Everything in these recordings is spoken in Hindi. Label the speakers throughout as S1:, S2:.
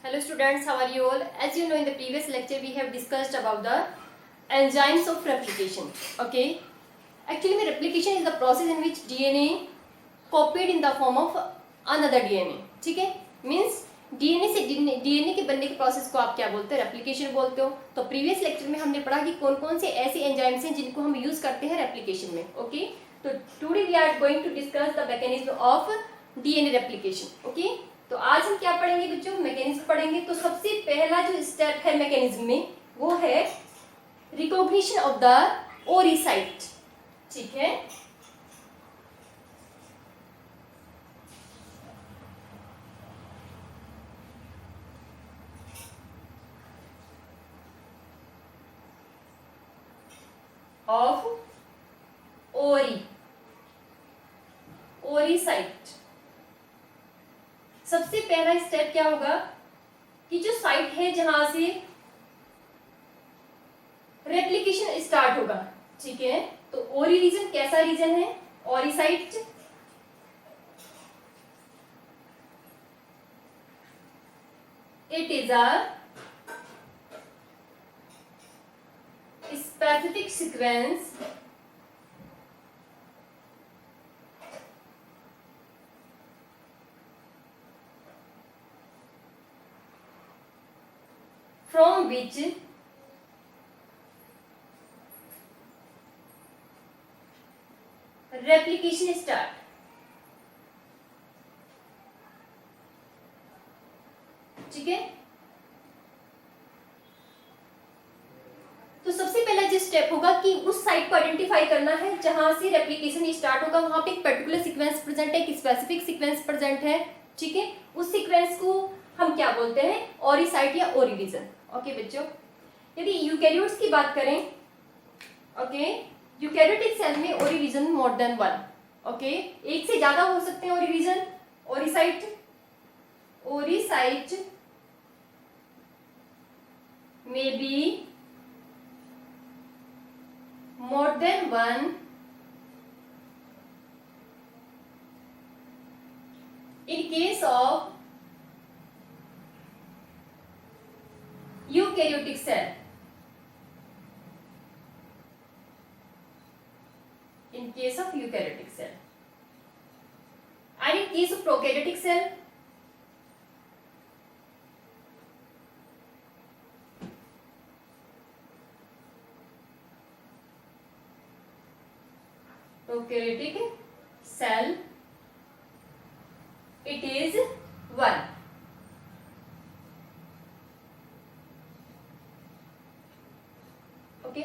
S1: Hello students, how are you all? As you know, in the previous lecture we have discussed about the enzymes of replication. Okay, actually replication is the process in which DNA copied in the form of another DNA. ठीक है, means DNA से DNA के बनने के प्रोसेस को आप क्या बोलते हैं? रेप्लिकेशन बोलते हो. तो प्रीवियस लेक्चर में हमने पढ़ा कि कौन कौन से ऐसे एंजाइम्स हैं जिनको हम यूज करते हैं रेप्लिकेशन में. ओके, तो today we are going to discuss the mechanism of DNA replication. Okay, तो आज हम क्या पढ़ेंगे बच्चों? मैकेनिज्म पढ़ेंगे. तो सबसे पहला जो स्टेप है मैकेनिज्म में वो है रिकॉग्निशन ऑफ द ओरिसाइट. ठीक है, ऑफ ओरिसाइट. सबसे पहला स्टेप क्या होगा कि जो साइट है जहां से रेप्लिकेशन स्टार्ट होगा. ठीक है, तो ओरी रीजन कैसा रीजन है? Ori site it is a specific sequence from which replication start. ठीक है, तो सबसे पहला जो स्टेप होगा कि उस साइट को आइडेंटिफाई करना है जहां से रेप्लिकेशन स्टार्ट होगा. वहां पे एक पर्टिकुलर सीक्वेंस प्रेजेंट है, एक स्पेसिफिक सीक्वेंस प्रेजेंट है. ठीक है, उस सीक्वेंस को हम क्या बोलते हैं? ओरिसाइट या ओरी रीजन. ओके बच्चों, यदि यूकैरियोट्स की बात करें, ओके, यूकैरियोटिक सेल में ori region more than one. Okay, एक से ज्यादा हो सकते हैं ओरी रीजन. ओरिसाइट में be more than one in case of eukaryotic cell. In case of eukaryotic cell, and in case of prokaryotic cell, prokaryotic cell it is one. Okay,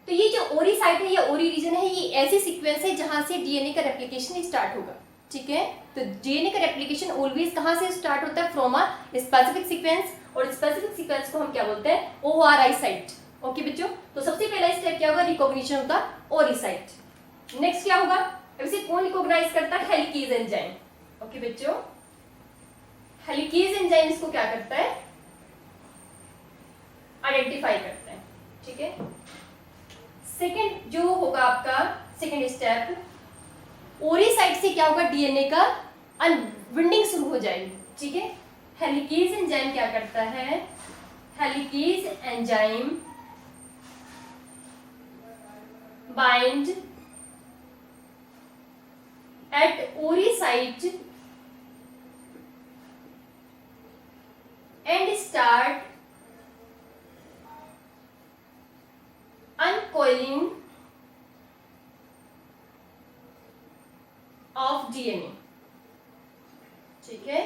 S1: तो ये जो ओरी साइट है या ओरी रीजन है, ये ऐसी सीक्वेंस है जहां से डीएनए का रेप्लिकेशन स्टार्ट होगा. ठीक है, तो डीएनए का रेप्लिकेशन ऑलवेज कहां से स्टार्ट होता है? From a specific sequence. और स्पेसिफिक सीक्वेंस को हम क्या बोलते हैं? ORI site. ओके बच्चों, तो सबसे पहला स्टेप क्या होगा? रिकॉग्निशन ऑफ द ओरी साइट. नेक्स्ट क्या होगा? इसे कौन रिकॉग्नाइज करता है? Helicase enzyme. ओके बच्चों, हेलिकेज एंजाइम इसको क्या करता है? आइडेंटिफाई करता है. ठीक है, सेकंड जो होगा आपका सेकंड स्टेप, ओरी साइट से क्या होगा? डीएनए का अनविंडिंग शुरू हो जाएगी. ठीक है, हेलिकेज एंजाइम क्या करता है? Helicase enzyme bind at ori site and start uncoiling of DNA. ठीक है,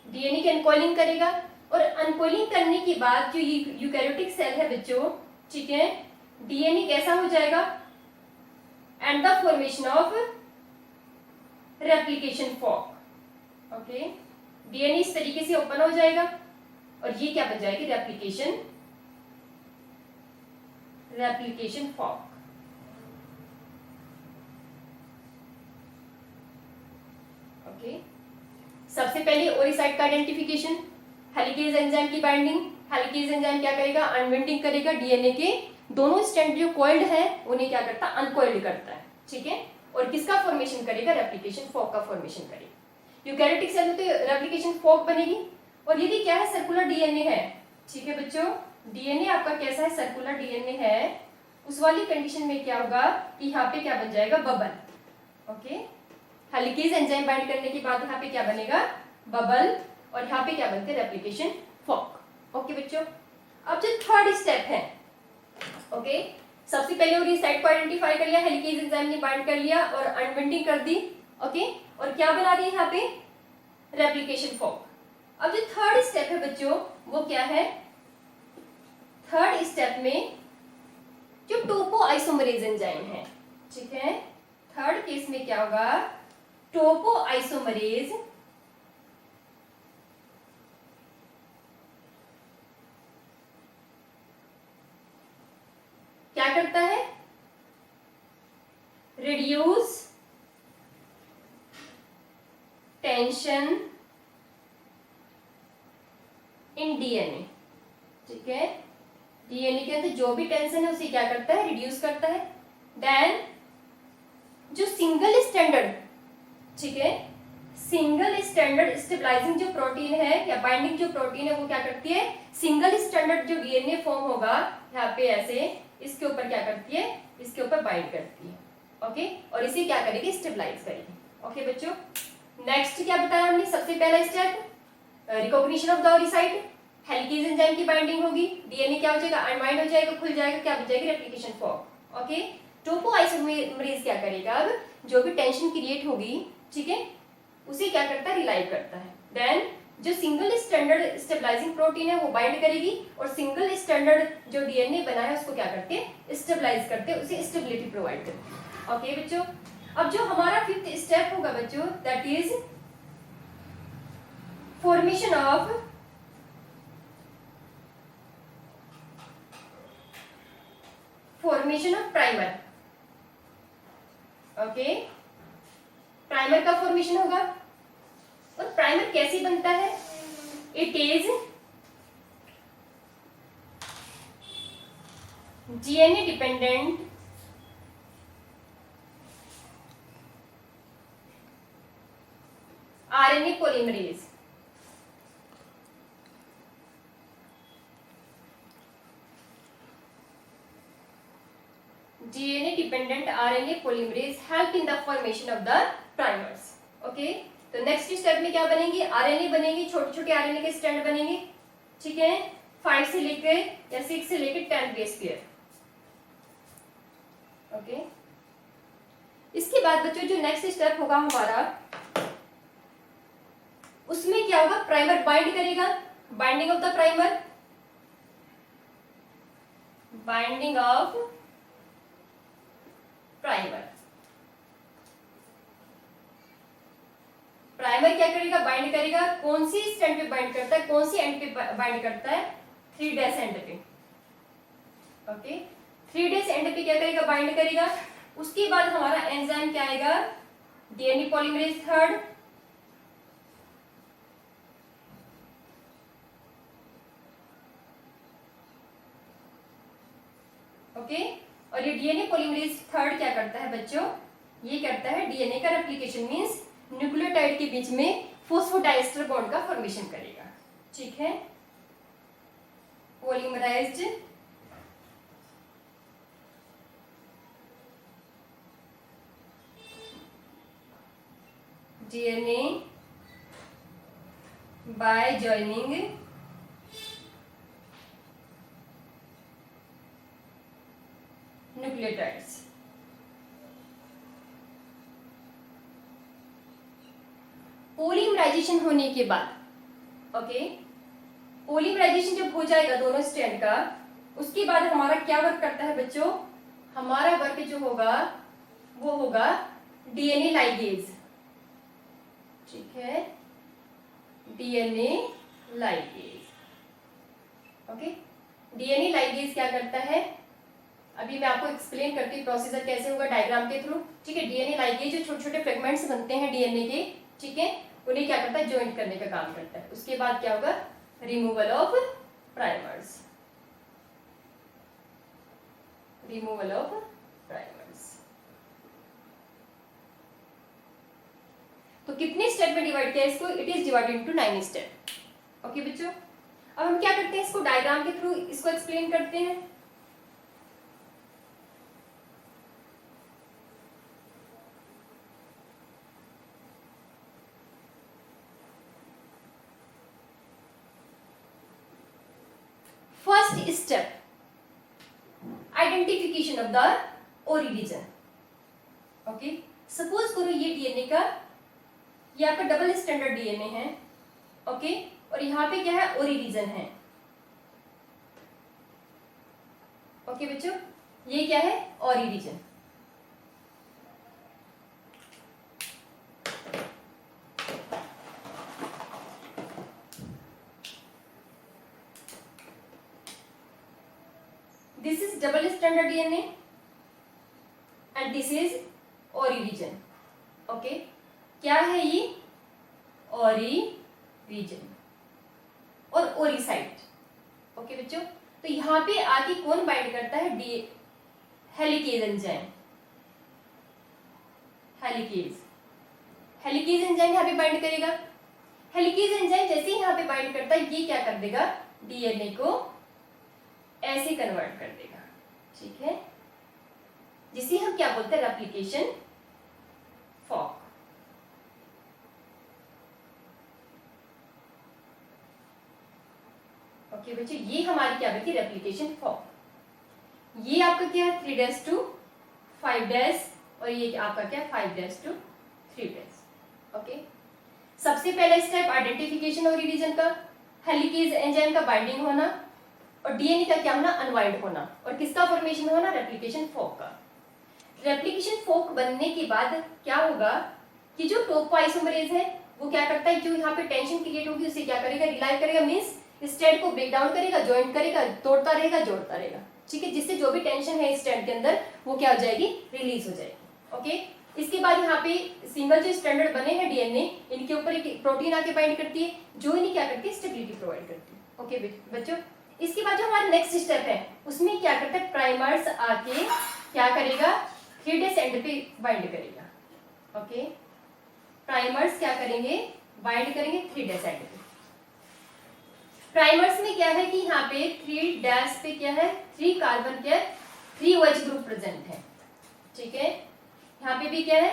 S1: डीएनए की अनकॉइलिंग करेगा और अनकॉइलिंग करने के बाद जो यूकैरियोटिक सेल है बच्चों, ठीक है, डीएनए कैसा हो जाएगा? And the formation of replication fork. Okay, DNA इस तरीके से ओपन हो जाएगा और ये क्या बन जाएगी? Replication fork. ओके, सबसे पहले ओरिसाइट का आइडेंटिफिकेशन, हेलिकेज एंजाइम की बाइंडिंग. हेलिकेज एंजाइम क्या करेगा? अनविंडिंग करेगा. डीएनए के दोनों स्ट्रैंड जो कॉइल्ड है उन्हें क्या करता है? अनकॉइल्ड करता है. ठीक है, और किसका फॉर्मेशन करेगा? रेप्लिकेशन फॉर्क का फॉर्मेशन करेगा. यूकैरियोटिक सेल में तो रेप्लिकेशन फॉर्क बनेगी और यदि क्या है, सर्कुलर डीएनए है, ठीक है बच्चों, डीएनए आपका कैसा है, सर्कुलर डीएनए है, उस वाली कंडीशन में क्या होगा कि यहाँ पे क्या बन जाएगा, bubble. Okay, helicase enzyme bind करने के बाद यहाँ पे क्या बनेगा, बबल, और यहाँ पे क्या बनते हैं, रेप्लिकेशन फॉर्क। ओके बच्चों, अब जो थर्ड स्टेप है, ओके, सबसे पहले और ये साइट को आइडेंटिफाई कर लिया, हेलिकेज एंजाइम ने बाइंड कर लिया और अनबाइंडिंग कर दी। ओके, और क्या बना रही है यहाँ पे, रेप्लिकेशन फॉर्क। अब जो थर्ड स्टेप है बच्चों, वो क्या है, थर्ड स्टेप में जो टोपो आइसोमरेज एंजाइम है, ठीक है, थर्ड केस में क्या होगा, टोपो आइसोमरेज क्या करता है, रिड्यूस टेंशन इन डीएनए, ठीक है, डीएनए के अंदर जो भी टेंशन है उसे क्या करता है, रिड्यूस करता है। देन जो सिंगल स्टैंडर्ड, ठीक है, सिंगल स्टैंडर्ड स्टेबलाइजिंग जो प्रोटीन है या बाइंडिंग जो प्रोटीन है वो क्या करती है, सिंगल स्टैंडर्ड जो डीएनए फॉर्म होगा यहाँ पे ऐसे, इसके ऊपर क्या करती है, इसके ऊपर बाइंड करती है। ओके, और इसे क्या करेगी, स्टेबलाइज करेगी। ओके बच्चों, नेक्स्ट क्या बताया हमने, सबसे पहला step recognition of the ori site, helicase enzyme की बाइंडिंग होगी, डीएनए क्या हो जाएगा, अनबाइंड हो जाएगा, खुल जाएगा, क्या बन जाएगी, रेप्लिकेशन फॉर्क। ओके, टोपो आइसोमरेज क्या करेगा, अब जो भी टेंशन क्रिएट होगी, ठीक है, उसे क्या करता है, रिलाइव करता है। देन जो सिंगल स्टैंडर्ड स्टेबलाइजिंग प्रोटीन है वो बाइंड करेगी और सिंगल स्टैंडर्ड जो डीएनए बना है उसको क्या करते हैं, स्टेबलाइज करते हैं, उसे स्टेबिलिटी प्रोवाइड करते हैं। ओके बच्चों, अब जो हमारा फिफ्थ स्टेप होगा बच्चों, that is formation of primer. Okay, primer का फॉर्मेशन होगा, और प्राइमर कैसे बनता है, it is DNA dependent RNA polymerase. DNA dependent RNA polymerase help in the formation of the primers. Okay, तो नेक्स्ट स्टेप में क्या बनेंगे, आरएनए बनेंगे, छोटे छोटे आरएनए के स्ट्रैंड बनेंगे, ठीक है, 5 से लेकर या 6 से लेकर 10 बेस पेयर। ओके, इसके बाद बच्चों जो नेक्स्ट स्टेप होगा हमारा, उसमें क्या होगा, प्राइमर बाइंड करेगा, binding of the primer, binding of primer. Primer क्या करेगा, बाइंड करेगा, कौन सी स्ट्रैंड पे बाइंड करता है, कौन सी एंड पे बाइंड करता है, 3' एंड पे। ओके, 3' एंड पे क्या करेगा, बाइंड करेगा। उसके बाद हमारा एंजाइम क्या आएगा, डीएनए पॉलीमरेज थर्ड, ओके, और ये डीएनए पॉलीमरेज थर्ड क्या करता है बच्चों, ये करता है डीएनए का रेप्लिकेशन, मींस न्यूक्लियोटाइड के बीच में फॉस्फोडाइएस्टर बॉन्ड का फॉर्मेशन करेगा, ठीक है, polymerized DNA by joining nucleotides. Polymerization होने के बाद, ओके, पोलीमराइजेशन जब हो जाएगा दोनों स्ट्रैंड का, उसके बाद हमारा क्या वर्क करता है बच्चों, हमारा वर्क जो होगा वो होगा डीएनए लाइगेज, ठीक है, DNA ligase. Okay, DNA ligase क्या करता है, अभी मैं आपको एक्सप्लेन करती हूँ प्रोसीजर कैसे होगा डायग्राम के थ्रू, ठीक है। डीएनए लाइगेज जो छोटे छोटे फ्रेगमेंट्स बनते हैं डीएनए के, ठीक है, उन्हें क्या करता है, ज्वाइंट करने का काम करता है। उसके बाद क्या होगा, removal of primers, removal of primers. तो कितने स्टेप में डिवाइड किया इसको, it is divided into 9 step. Okay बच्चों, अब हम क्या करते हैं, इसको डायग्राम के थ्रू इसको एक्सप्लेन करते हैं। First step, identification of the ओरी रीजन। ओके, सपोज करो ये डीएनए का, ये आपका डबल स्टैंडर्ड डीएनए है, ओके, और यहाँ पे क्या है, ओरी रीजन है। ओके बच्चों, ये क्या है, ori region. This is double stranded DNA and this is ori region. Okay, क्या है ये, ओरी रीजन और ओरी साइट। ओके बच्चों, तो यहाँ पे आके कौन बाइंड करता है, D helicase enzyme. Helicase enzyme यहाँ पे बाइंड करेगा। हेलिकेज एंजाइम जैसे ही यहाँ पे बाइंड करता है, ये क्या कर देगा, डीएनए को ऐसे कन्वर्ट कर देगा, ठीक है, जिसे हम क्या बोलते हैं, रेप्लिकेशन फॉर्क। ओके बच्चों, ये हमारी क्या बची, रेप्लिकेशन फॉर्क। ये आपका क्या है, 3' to 5' और ये आपका क्या, 5' to 3'। ओके, सबसे पहला स्टेप आइडेंटिफिकेशन ओरी रीजन का, हेलिकेज एंजाइम का बाइंडिंग होना, और डीएनए का क्या होना, अनवाइंड होना, और किसका फॉर्मेशन होना, रेप्लिकेशन फॉर्क का। रेप्लिकेशन फॉर्क बनने के बाद क्या होगा कि जो टोपोआइसोमरेज है वो क्या करता है, जो यहाँ पे टेंशन क्रिएट होगी उसे क्या करेगा, रिलाइव करेगा, मींस स्ट्रैंड को ब्रेक डाउन करेगा, ज्वाइंट करेगा, तोड़ता रहेगा, जोड़ता रहेगा, ठीक है, जिससे जो भी टेंशन है स्ट्रैंड के अंदर वो क्या हो जाएगी, रिलीज हो जाएगी। ओके, इसके बाद यहाँ पे सिंगल जो स्टैंडर्ड बने हैं डीएनए, इनके ऊपर एक प्रोटीन आके बाइंड करती है, जो इन्हें क्या करती है, स्टेबिलिटी प्रोवाइड करती है। ओके बच्चों, इसके बाद जो हमारा नेक्स्ट स्टेप है उसमें क्या करता है, प्राइमर्स आके क्या करेगा, 3' एंड पे बाइंड करेगा। ओके, प्राइमर्स क्या करेंगे, बाइंड करेंगे 3' एंड पे। प्राइमर्स में क्या है कि यहाँ पे 3' पे क्या है, 3 कार्बन क्या है, 3 OH ग्रुप प्रेजेंट है, ठीक है, यहाँ पे भी क्या है,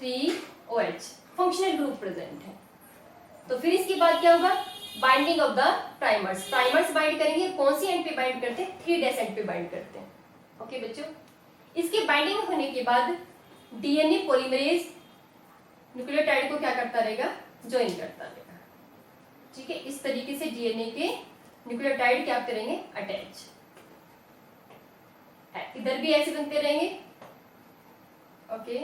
S1: 3 OH फंक्शनल ग्रुप प्रेजेंट है। तो फिर इसके बाद क्या होगा, binding of the primers. Primers bind करेंगे, कौन सी एंड पे बाइंड करते हैं, 3' एंड पे बाइंड करते हैं। ओके बच्चों, इसके बाइंडिंग होने के बाद डीएनए पॉलीमरेज न्यूक्लियोटाइड को क्या करता रहेगा, ज्वाइन करता रहेगा, ठीक है, इस तरीके से डीएनए के न्यूक्लियोटाइड क्या करेंगे, अटैच, इधर भी ऐसे बनते रहेंगे। ओके,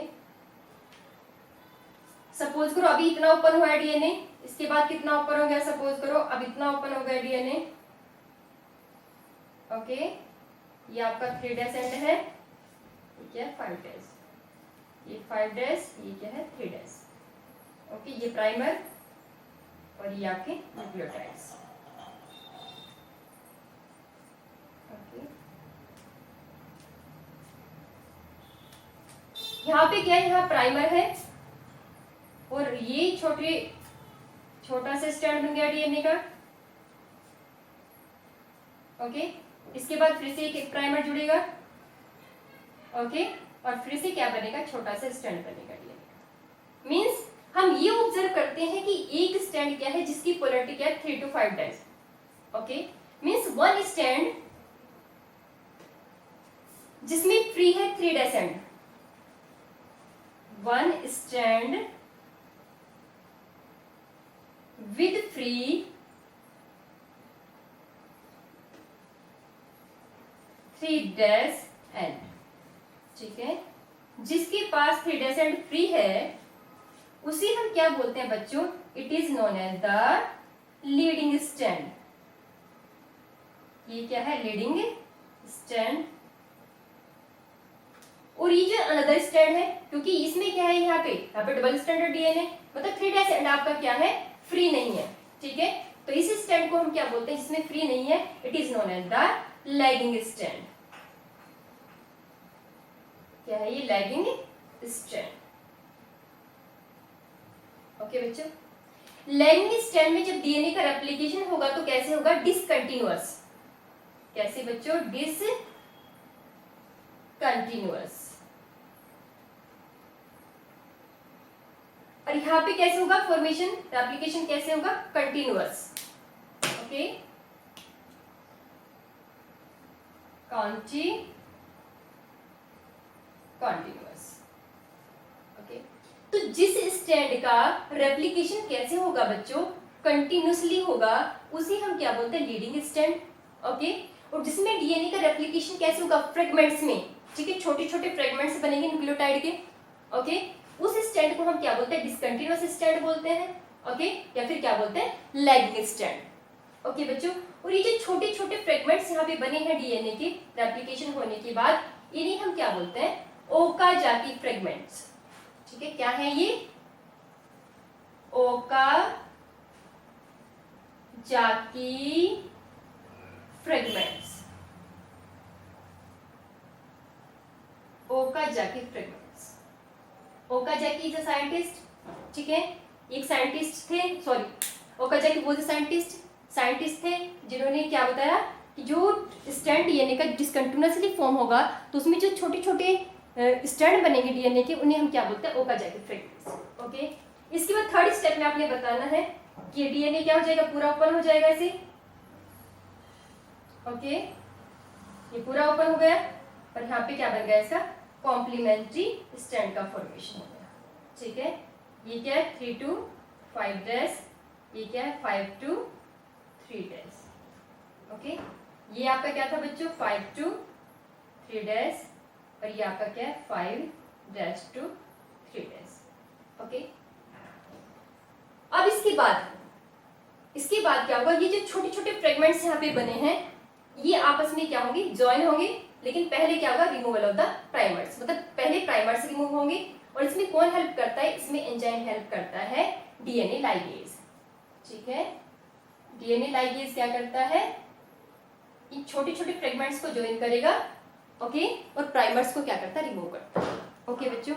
S1: सपोज करो अभी इतना ओपन हुआ है डीएनए, इसके बाद कितना ओपन हो गया, सपोज करो अब इतना ओपन हो गया डीएनए। ओके, ये आपका 3' एंड है, ये क्या है, 5', ये 5', ये क्या है, 3'। ओके, ये प्राइमर और ये आपके न्यूक्लियोटाइड्स। ओके, यहाँ पे क्या है, यहाँ प्राइमर है और ये छोटा सा स्टैंड बन गया डीएनए का। ओके, इसके बाद फिर से एक प्राइमर जुड़ेगा। ओके, और फिर से क्या बनेगा, छोटा सा स्टैंड बनेगा डीएनए का। मींस हम ये ऑब्जर्व करते हैं कि एक स्टैंड क्या है जिसकी पोलैरिटी क्या है, 3 to 5'। Okay, means one stand जिसमें फ्री है 3' and, one stand with free 3' and, ठीक है, जिसके पास 3' एंड फ्री है उसे हम क्या बोलते हैं बच्चों, it is known as the leading strand. ये क्या है, लीडिंग स्टैंड। और ये जो अनदर स्टैंड है, क्योंकि इसमें क्या है, यहाँ पे डबल स्टैंडर्ड डीएनए, मतलब 3' एंड आपका क्या है, फ्री नहीं है, ठीक है, तो इस स्टैंड को हम क्या बोलते हैं, जिसमें फ्री नहीं है, it is known as the lagging strand. क्या है ये, लैगिंग स्टैंड। ओके बच्चों, लैगिंग स्ट्रैंड में जब डीएनए का रेप्लिकेशन होगा तो कैसे होगा, डिसकंटिन्यूअस। कैसे बच्चों, डिसकंटिन्यूअस। और यहाँ पे कैसे होगा फॉर्मेशन, रेप्लिकेशन कैसे होगा, कंटिन्यूअस। Okay, continuous. ओके, तो जिस स्ट्रैंड का रेप्लिकेशन कैसे होगा बच्चों, कंटिन्यूअसली होगा, उसे हम क्या बोलते हैं, लीडिंग स्ट्रैंड। ओके, और जिसमें डीएनए का रेप्लिकेशन कैसे होगा, फ्रेगमेंट्स में, ठीक है, छोटे छोटे फ्रेगमेंट्स बनेंगे न्यूक्लियोटाइड के। ओके, उस स्ट्रैंड को हम क्या बोलते हैं, डिसकंटिन्यूअस स्ट्रैंड बोलते हैं। ओके, या फिर क्या बोलते हैं, लैगिंग स्ट्रैंड। ओके बच्चों, और ये जो छोटे छोटे फ्रेगमेंट्स यहाँ पे बने हैं डीएनए के रेप्लिकेशन होने के बाद, इन्हें हम क्या बोलते हैं, ओकाजाकी फ्रेगमेंट्स। ठीक है, क्या है ये, Okazaki fragments. Okazaki fragments. Okazaki is a scientist, ठीक है, एक साइंटिस्ट थे, सॉरी, ओकाजाकी वो साइंटिस्ट थे जिन्होंने क्या बताया कि जो स्ट्रैंड डीएनए का डिसकंटिन्यूअसली फॉर्म होगा तो उसमें जो छोटे छोटे स्ट्रैंड बनेंगे डीएनए के, उन्हें हम क्या बोलते हैं, ओकाजाकी फ्रेगमेंट्स। ओके, इसके बाद थर्ड स्टेप में आपने बताना है कि डीएनए क्या हो जाएगा, पूरा ओपन हो जाएगा ऐसे। ओके, ये पूरा ओपन हो गया और यहाँ पे क्या बन गया, इसका कॉम्प्लीमेंट्री स्ट्रैंड का फॉर्मेशन हो गया। ठीक है, ये क्या है, 3 to 5 डैश, ये क्या है, 5 to 3 डैश। ओके, ये आपका क्या था बच्चों, 5 to 3 डैश, और ये आपका क्या है, 5 डैश to 3 डैश। ओके, अब इसके बाद क्या होगा, ये जो छोटे छोटे फ्रेगमेंट्स यहाँ पे बने हैं, ये आपस में क्या होंगे, ज्वाइन होंगे, लेकिन पहले क्या होगा, रिमूवल ऑफ द प्राइमर्स, मतलब पहले प्राइमर्स रिमूव होंगे। और इसमें कौन हेल्प करता है, इसमें एंजाइम हेल्प करता है, डीएनए लाइगेज। ठीक है, डीएनए लाइगेज क्या करता है, इन छोटे छोटे फ्रेगमेंट्स को ज्वाइन करेगा। ओके, और प्राइमर्स को क्या करता है, रिमूव करता है। ओके बच्चों,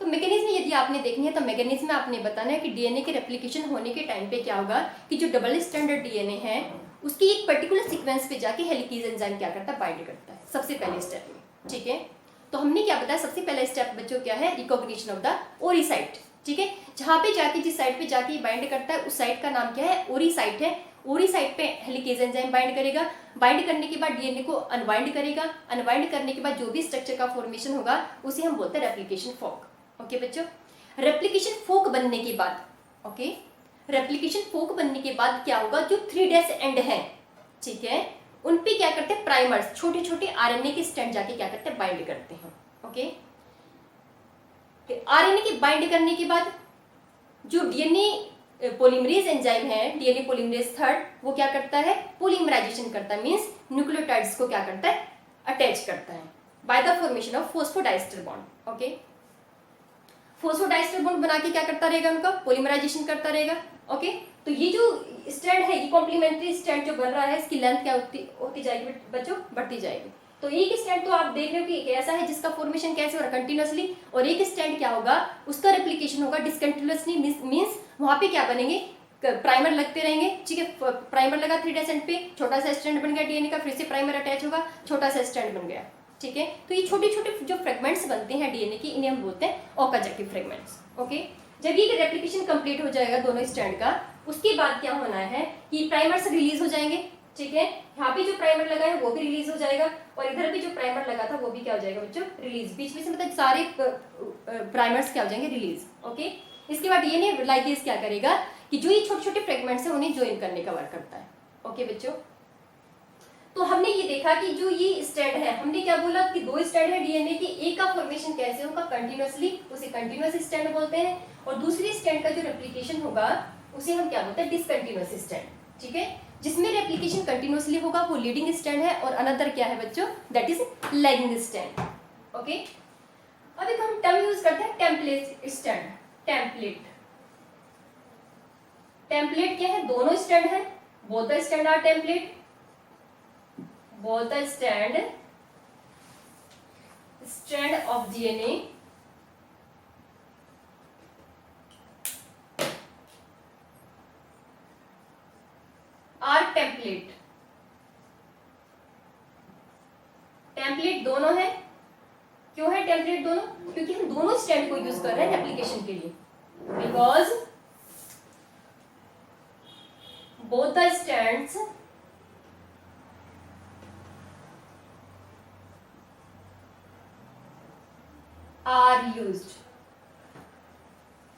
S1: तो मैकेनिज्म यदि आपने देखनी है तो मैकेनिज्म आपने बताना है कि डीएनए के रेप्लिकेशन होने के टाइम पे क्या होगा कि जो डबल स्टैंडर्ड डीएनए है उसकी एक पर्टिकुलर सीक्वेंस पे जाके हेलिकेज एंजाइम क्या करता है, बाइंड करता है सबसे पहले स्टेप में। ठीक है, तो हमने क्या बताया, सबसे पहला स्टेप बच्चों क्या है, रिकॉग्निशन ऑफ द ओरी साइट। ठीक है, जहां पे जाके जिस साइट पे जाके बाइंड करता है उस साइट का नाम क्या है, ओरी साइट है। ओरी साइट पे हेलिकेज एंजाइम बाइंड करेगा, बाइंड करने के बाद डीएनए को अनबाइंड करेगा, अनबाइंड करने के बाद जो भी स्ट्रक्चर का फॉर्मेशन होगा उसे हम बोलते हैं रेप्लिकेशन फोक। ओके बच्चों, रेप्लिकेशन फोक बनने के बाद, ओके, रेप्लिकेशन फोक बनने के बाद क्या होगा, जो 3 डैश एंड है, ठीक है, उन पे क्या करते हैं, प्राइमर्स, छोटे छोटे आरएनए के स्ट्रैंड जाके क्या करते हैं, बाइंड करते हैं। ओके, आरएनए के बाइंड करने के बाद जो डीएनए पॉलीमरेज एंजाइम है, डीएनए पॉलीमरेज 3, वो क्या करता है, पॉलीमराइजेशन करता है, मींस न्यूक्लियोटाइड्स को क्या करता है, अटैच करता है by the formation of phosphodiester bond. Okay, phosphodiester bond बना के क्या करता रहेगा, उनका पॉलीमराइजेशन करता रहेगा। ओके, तो ये जो स्ट्रैंड है, ये कॉम्प्लीमेंट्री स्ट्रैंड जो बन रहा है, इसकी लेंथ क्या होती जाएगी बच्चों, बढ़ती जाएगी। तो एक स्ट्रैंड तो आप देख रहे हो कि एक ऐसा है जिसका फॉर्मेशन कैसे हो रहा है, कंटिन्यूअसली, और एक स्ट्रैंड क्या होगा, उसका रेप्लिकेशन होगा डिसकंटिन्यूअसली, मींस वहां पे क्या बनेंगे, प्राइमर लगते रहेंगे। ठीक है, प्राइमर लगा 3 डैश एंड पे, छोटा सा स्ट्रैंड बन गया डीएनए का, फिर से प्राइमर अटैच होगा, छोटा सा स्ट्रैंड बन गया। ठीक है, तो ये छोटे छोटे जो फ्रेगमेंट्स बनते हैं डीएनए की, इन्हें हम बोलते हैं ओकाजाकी फ्रेगमेंट्स। ओके, जब ये रेप्लिकेशन कंप्लीट हो जाएगा दोनों स्ट्रैंड का, उसके बाद क्या होना है कि प्राइमर्स रिलीज हो जाएंगे। ठीक है, यहाँ पे जो प्राइमर लगा है वो भी रिलीज हो जाएगा, और इधर भी जो प्राइमर लगा था वो भी क्या हो जाएगा बच्चों, रिलीज। बीच में से मतलब सारे प्राइमर्स क्या हो जाएंगे, रिलीज। ओके, इसके बाद डीएनए लाइगेज क्या करेगा कि जो ये छोटे छोटे फ्रेगमेंट्स है उन्हें ज्वाइन करने का वर्क करता है। ओके बच्चों, तो हमने ये देखा कि जो ये स्ट्रैंड है, हमने क्या बोला कि 2 स्ट्रैंड है डीएनए के, एक का फॉर्मेशन कैसे होगा, कंटिन्यूअसली, उसे कंटिन्यूअस स्ट्रैंड बोलते हैं, और दूसरी स्ट्रैंड का जो रेप्लिकेशन होगा उसे हम क्या बोलते हैं, डिसकंटिन्यूअस स्ट्रैंड। ठीक है, जिसमें रेप्लिकेशन कंटिन्यूअसली होगा वो लीडिंग स्ट्रैंड है, और अनदर क्या है बच्चों, that is lagging strand. Okay, अब एक हम टर्म यूज करते हैं, टेम्पलेट स्ट्रैंड। टेम्पलेट क्या है, दोनों स्ट्रैंड है, both the strand are template, both the strand of DNA template. Template दोनों है, क्यों है टेम्पलेट दोनों? क्योंकि हम दोनों स्टैंड को यूज कर रहे हैं एप्लीकेशन के लिए, because both the strands are used.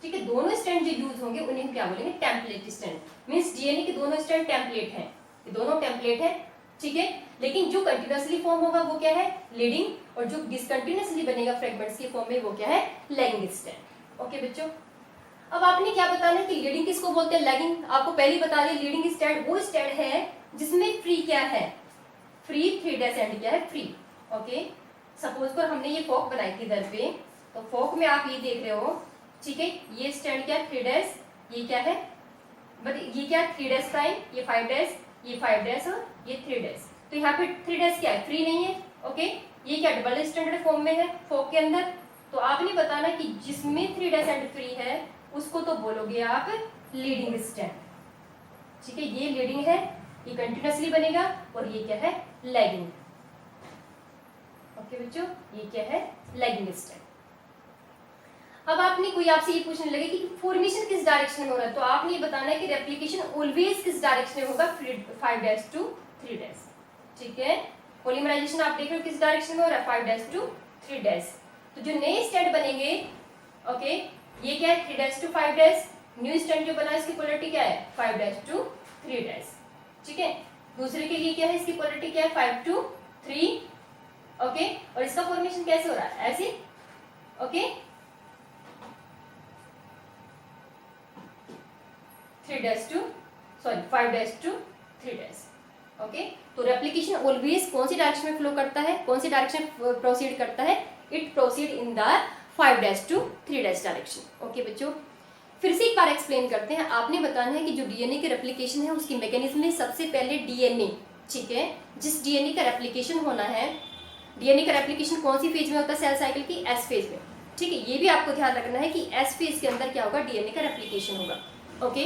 S1: ठीक है, दोनों स्टैंड जो यूज होंगे उन्हें हम क्या बोलेंगे? Template stand. मींस डीएनए के दोनों स्टैंड टेम्पलेट हैं, ये दोनों टेम्पलेट है। ठीक है, लेकिन जो कंटिन्यूअसली फॉर्म होगा वो क्या है? लीडिंग, और जो डिसकंटिन्यूअसली बनेगा फ्रेगमेंट्स के फॉर्म में वो क्या है? Lagging strand. ओके बच्चों, अब आपने क्या बताना है कि लीडिंग किसको बोलते हैं? लैगिंग। आपको पहले ही बता दिया, लीडिंग स्टैंड वो स्टैंड है जिसमें फ्री क्या है? फ्री 3' एंड क्या है? फ्री। ओके, सपोज पर हमने ये फॉक बनाई थी इधर पे, तो फॉक में आप ये देख रहे हो, ठीक है, ये स्टैंड क्या है? 3', ये क्या है? ये क्या है? 3' प्राइम, ये 5', ये 5' और ये 3'। तो यहाँ पे 3' क्या है? फ्री नहीं है। ओके, ये क्या डबल स्टैंडर्ड फॉर्म में है फॉक के अंदर। तो आपने बताना कि जिसमें 3' एंड फ्री है उसको तो बोलोगे आप लीडिंग स्टैंड। ठीक है, ये लीडिंग है, ये कंटिन्यूअसली बनेगा, और ये क्या है? लैगिंग। ओके बच्चों, ये क्या है? Lagging stand. अब आपने कोई आपसे ये पूछने लगे कि फॉर्मेशन किस डायरेक्शन में हो रहा है, तो आपने ये बताना है कि रेप्लिकेशन ऑलवेज किस डायरेक्शन में होगा? 5' to 3'। ठीक है, पॉलीमराइजेशन आप देख रहे हो किस डायरेक्शन में हो रहा है? 5' to 3'। तो जो नए स्टैंड बनेंगे, ओके, ये क्या है? 3' to 5'। न्यू स्टैंड जो बना है इसकी पोलरिटी क्या है? 5' to 3'। ठीक है, दूसरे के लिए क्या है? इसकी पोलरिटी क्या है? 5 to 3। ओके, और इसका फॉर्मेशन कैसे हो रहा है? ऐसे। Okay, 5' to 3'। ओके, तो रेप्लिकेशन ऑलवेज कौन सी डायरेक्शन में फ्लो करता है? कौन सी डायरेक्शन प्रोसीड करता है? It proceed in the 5' to 3' direction. Okay बच्चों, फिर से एक बार एक्सप्लेन करते हैं। आपने बताना है कि जो डीएनए की रेप्लिकेशन है उसकी मैकेनिज्म में सबसे पहले डीएनए, ठीक है, जिस डीएनए का रेप्लिकेशन होना है, डीएनए का रेप्लिकेशन कौन सी फेज में होता है सेल साइकिल की? एस फेज में। ठीक है, ये भी आपको ध्यान रखना है कि एस फेज के अंदर क्या होगा? डीएनए का रेप्लिकेशन होगा। ओके,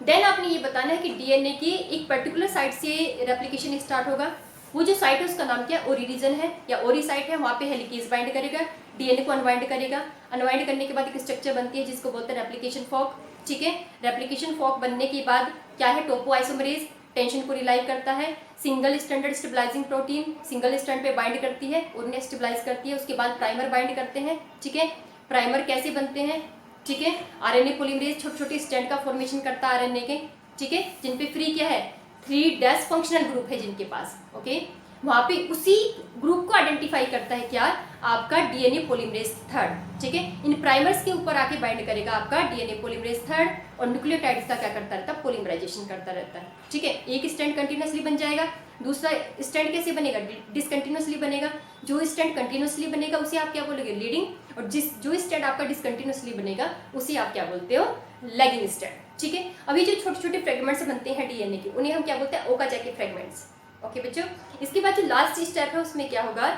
S1: देन आपने ये बताना है कि डीएनए की एक पर्टिकुलर साइट से रेप्लिकेशन स्टार्ट होगा। वो जो साइट है उसका नाम क्या है? ओरी रीजन है या ओरी साइट है, वहाँ पे हेलिकेज बाइंड करेगा, डीएनए को अनवाइंड करेगा। अनवाइंड करने के बाद एक स्ट्रक्चर बनती है जिसको बोलते हैं रेप्लिकेशन फॉर्क। ठीक है, रेप्लिकेशन फॉर्क बनने के बाद क्या है? टोपो आइसोमरेज टेंशन को रिलाइव करता है। Single stranded stabilising protein single strand पे बाइंड करती है और उन्हें स्टेबलाइज करती है। उसके बाद प्राइमर बाइंड करते हैं। ठीक है, प्राइमर कैसे बनते हैं? ठीक है, आरएनए पॉलीमरेज छोटे छोटे स्टैंड का फॉर्मेशन करता है आरएनए के, ठीक है, जिन पे फ्री क्या है? 3' फंक्शनल ग्रुप है जिनके पास। ओके, वहां पे उसी ग्रुप को आइडेंटिफाई करता है क्या? आपका डीएनए पॉलीमरेज 3। ठीक है, इन प्राइमर्स के ऊपर आके बाइंड करेगा आपका डीएनए पॉलीमरेज 3 और न्यूक्लियोटाइड्स का क्या करता रहता है? पॉलीमराइजेशन करता रहता है। ठीक है, एक स्टैंड कंटिन्यूअसली बन जाएगा, दूसरा स्टैंड कैसे बनेगा? डिसकंटिन्यूअसली बनेगा। जो स्टैंड कंटिन्यूअसली बनेगा उसे आप क्या बोलोगे? लीडिंग, और जो स्टैंड आपका डिसकंटिन्यूअसली बनेगा उसे आप क्या बोलते हो? Lagging stand. ठीक है, अभी जो छोटे छोटे फ्रेगमेंट्स बनते हैं डीएनए के उन्हें हम क्या बोलते हैं? Okazaki fragments. ओके बच्चों, इसके बाद जो लास्ट स्टेप है उसमें क्या होगा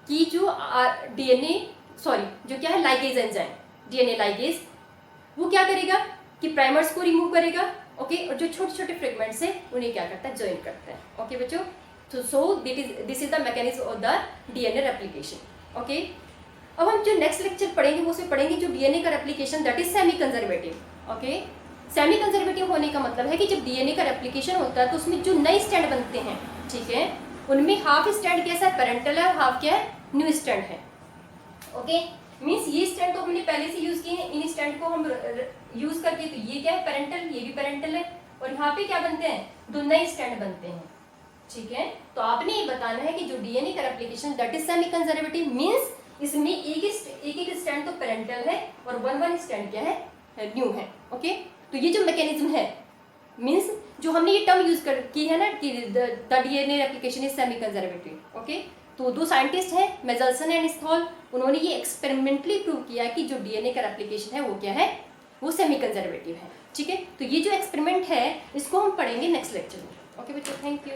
S1: कि जो जो क्या है? लाइगेज एंजाइम, डीएनए लाइगेज, वो क्या करेगा कि प्राइमर्स को रिमूव करेगा। ओके, और जो छोटे छोटे फ्रेगमेंट्स है उन्हें क्या करता है? ज्वाइन करता है। ओके बच्चों, तो this is the mechanism of the DNA replication. Okay, अब हम जो नेक्स्ट लेक्चर पढ़ेंगे वो उसमें पढ़ेंगे जो डीएनए का replication that is semi conservative. Okay, semi conservative होने का मतलब है कि जब डीएनए का रेप्लिकेशन होता है तो उसमें जो नए स्टैंड बनते हैं, ठीक है, उनमें हाफ स्टैंड कैसा है? पेरेंटल है, और हाफ क्या है? न्यू स्टैंड है। ओके, मींस ये स्टैंड तो हमने पहले से यूज किए हैं, इन स्टैंड को हम यूज करके, तो ये क्या है? पेरेंटल, ये भी पेरेंटल है, और यहाँ पे क्या बनते हैं? दो नए स्टैंड बनते हैं। ठीक है, तो आपने ये बताना है कि जो डीएनए का replication that is semi conservative means इसमें एक स्टैंड तो पेरेंटल है और वन स्टैंड क्या है? न्यू है। ओके, तो ये जो मैकेनिज्म है मींस जो हमने ये टर्म यूज की है ना कि the DNA replication is semi conservative. Okay, तो दो साइंटिस्ट हैं मेजल्सन एंड स्थॉल, उन्होंने ये एक्सपेरिमेंटली प्रूव किया कि जो डीएनए का रेप्लिकेशन है वो क्या है? वो सेमी कंजर्वेटिव है। ठीक है, तो ये जो एक्सपेरिमेंट है इसको हम पढ़ेंगे नेक्स्ट लेक्चर में। ओके बच्चों, थैंक यू।